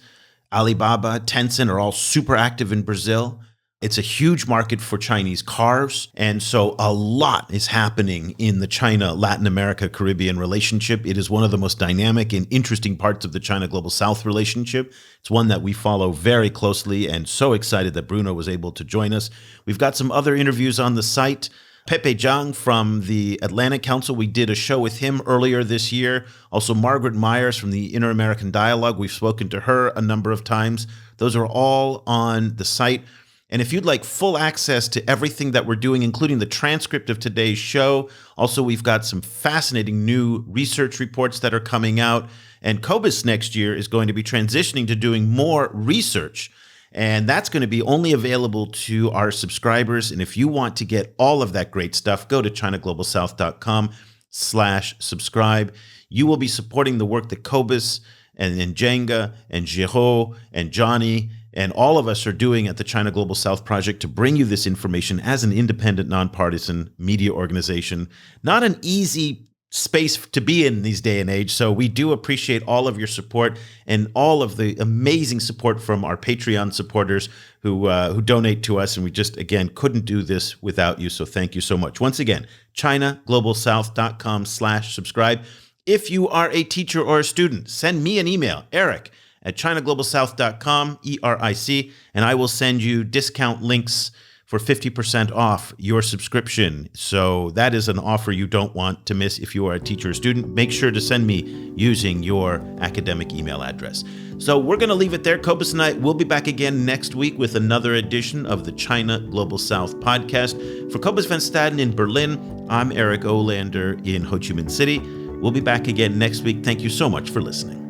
Alibaba, Tencent are all super active in Brazil. It's a huge market for Chinese cars. And so a lot is happening in the China-Latin America-Caribbean relationship. It is one of the most dynamic and interesting parts of the China-Global South relationship. It's one that we follow very closely and so excited that Bruno was able to join us. We've got some other interviews on the site. Pepe Zhang from the Atlantic Council, we did a show with him earlier this year. Also, Margaret Myers from the Inter-American Dialogue, we've spoken to her a number of times. Those are all on the site. And if you'd like full access to everything that we're doing, including the transcript of today's show, also we've got some fascinating new research reports that are coming out. And Cobus next year is going to be transitioning to doing more research. And that's going to be only available to our subscribers. And if you want to get all of that great stuff, go to ChinaGlobalSouth.com/subscribe. You will be supporting the work that Cobus and Njenga and Giraud and Johnny and all of us are doing at the China Global South Project to bring you this information as an independent, nonpartisan media organization. Not an easy space to be in these day and age. So we do appreciate all of your support and all of the amazing support from our Patreon supporters who donate to us. And we just, again, couldn't do this without you. So thank you so much. Once again, ChinaGlobalSouth.com/subscribe. If you are a teacher or a student, send me an email, Eric@ChinaGlobalSouth.com, ERIC, and I will send you discount links for 50% off your subscription. So that is an offer you don't want to miss if you are a teacher or student. Make sure to send me using your academic email address. So we're going to leave it there. Cobus and I will be back again next week with another edition of the China Global South podcast. For Cobus van Staden in Berlin, I'm Eric Olander in Ho Chi Minh City. We'll be back again next week. Thank you so much for listening.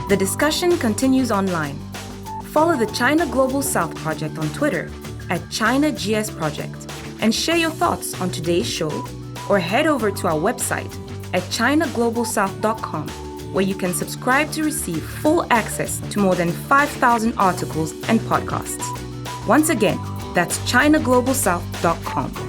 The discussion continues online. Follow the China Global South Project on Twitter @ChinaGSProject and share your thoughts on today's show, or head over to our website at ChinaGlobalSouth.com, where you can subscribe to receive full access to more than 5,000 articles and podcasts. Once again, that's ChinaGlobalSouth.com.